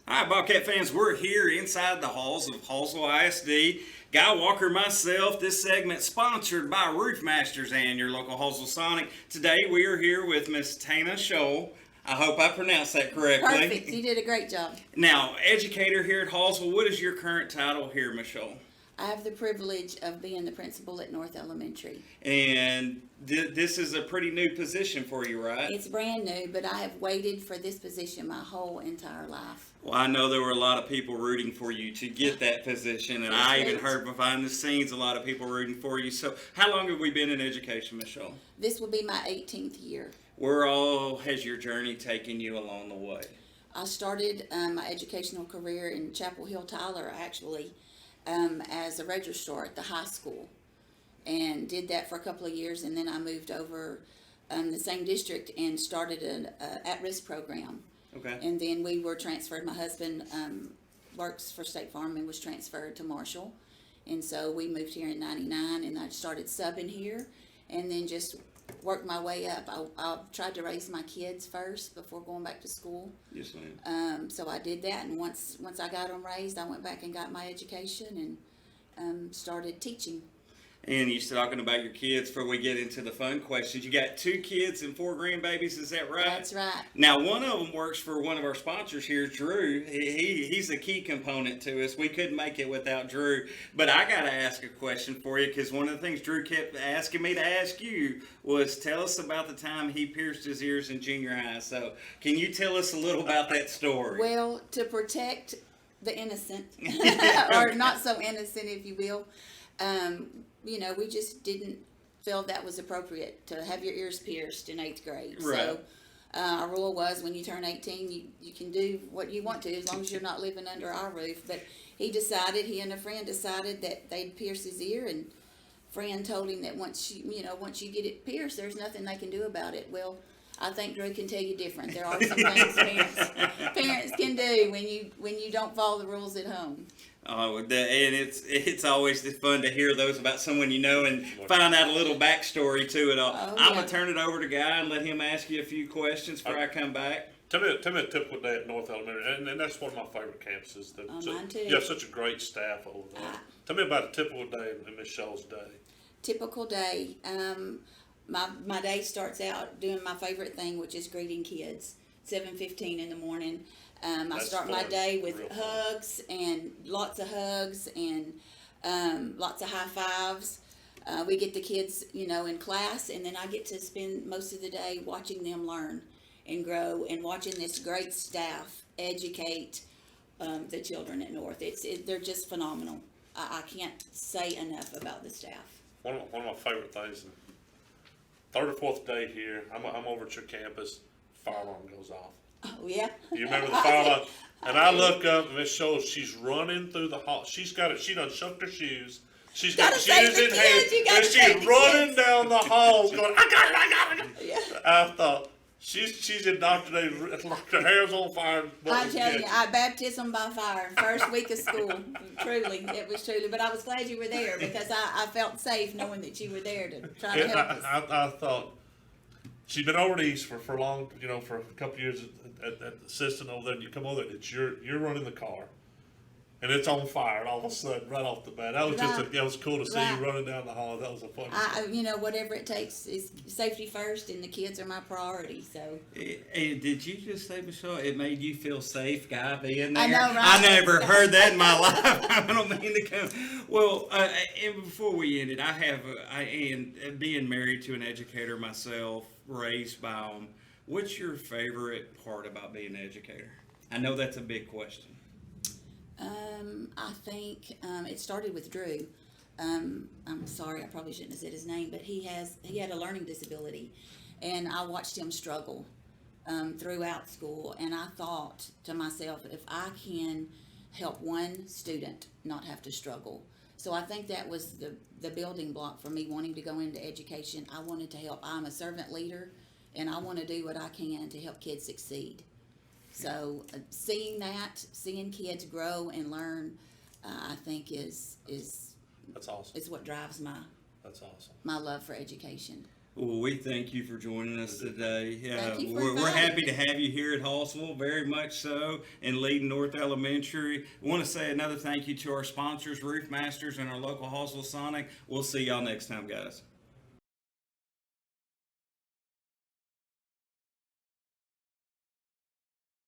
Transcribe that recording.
All right, Bobcat fans, we're here inside the halls of Hallsville ISD. Guy Walker, myself, this segment sponsored by Roof Masters and your local Hallsville Sonic. Today we are here with Miss Tana Scholls. I hope I pronounced that correctly. Perfect. You did a great job. Now, educator here at Hallsville, what is your current title here, Miss Scholls? I have the privilege of being the principal at North Elementary. And this is a pretty new position for you, right? It's brand new, but I have waited for this position my whole entire life. Well, I know there were a lot of people rooting for you to get that position, and I even heard behind the scenes a lot of people rooting for you. So how long have we been in education, Ms. Scholls? This will be my 18th year. Where all has your journey taken you along the way? I started my educational career in Chapel Hill, Tyler, actually, as a registrar at the high school, and did that for a couple of years, and then I moved over the same district and started an at-risk program. Okay. And then we were transferred. My husband works for State Farm and was transferred to Marshall, and so we moved here in '99, and I started subbing here, and then just worked my way up. I tried to raise my kids first before going back to school. Yes, ma'am. So I did that, and once I got them raised, I went back and got my education and started teaching. And you're talking about your kids before we get into the fun questions. You got 2 kids and 4 grandbabies, is that right? That's right. Now, one of them works for one of our sponsors here, Drew. He's a key component to us. We couldn't make it without Drew. But I got to ask a question for you, because one of the things Drew kept asking me to ask you was tell us about the time he pierced his ears in junior high. So can you tell us a little about that story? Well, to protect the innocent, or not so innocent, if you will, we just didn't feel that was appropriate to have your ears pierced in 8th grade. Right. So our rule was when you turn 18, you can do what you want to as long as you're not living under our roof. But he and a friend decided that they'd pierce his ear, and friend told him that once you get it pierced, there's nothing they can do about it. Well, I think Drew can tell you different. There are some things parents can do when you don't follow the rules at home. Oh, and it's always fun to hear those about someone you know and find out a little backstory to it all. Oh, I'm yeah. gonna turn it over to Guy and let him ask you a few questions before I come back. Tell me a typical day at North Elementary, and that's one of my favorite campuses. Mine too. You have such a great staff over there. Tell me about a typical day in Ms. Scholls' day. Typical day. My day starts out doing my favorite thing, which is greeting kids. 7:15 in the morning. I start my day with hugs and lots of hugs and lots of high fives. We get the kids, in class, and then I get to spend most of the day watching them learn and grow and watching this great staff educate the children at North. They're just phenomenal. I can't say enough about the staff. One of my favorite things. Third or fourth day here, I'm over at your campus. Fire alarm goes off. Oh yeah. You remember the fire alarm? And I look up, and Miss Scholls, she's running through the hall. She done shucked her shoes. She's got shoes in hand, and she's running down the halls, going, I got it. Yeah. I thought she's indoctrinated. Her hair's on fire. I'm telling you, I baptism by fire, first week of school. Truly, it was truly. But I was glad you were there because I felt safe knowing that you were there to try to help us. I thought she's been over east for long, for a couple of years at the assistant over there. And you come over there, you're running the car, and it's on fire. And all of a sudden, right off the bat, that was that was cool to see you running down the hall. That was a fun. Whatever it takes is safety first, and the kids are my priority. So. And did you just say, Michelle, it made you feel safe, Guy, being there? I know, right? I never heard that in my life. I don't mean to come. Well, and before we ended, and being married to an educator myself, raised by them. What's your favorite part about being an educator? I know that's a big question. I think it started with Drew. I'm sorry, I probably shouldn't have said his name, but he had a learning disability, and I watched him struggle throughout school, and I thought to myself, if I can help one student not have to struggle. So I think that was the building block for me wanting to go into education. I wanted to help. I'm a servant leader, and I want to do what I can to help kids succeed. So seeing kids grow and learn, I think is that's awesome. Is what drives That's awesome. my love for education. Well, we thank you for joining us today. Thank you for We're inviting happy me. to have you here at Hallsville, very much so, and leading North Elementary. I want to say another thank you to our sponsors, Roof Masters, and our local Hallsville Sonic. We'll see y'all next time, guys.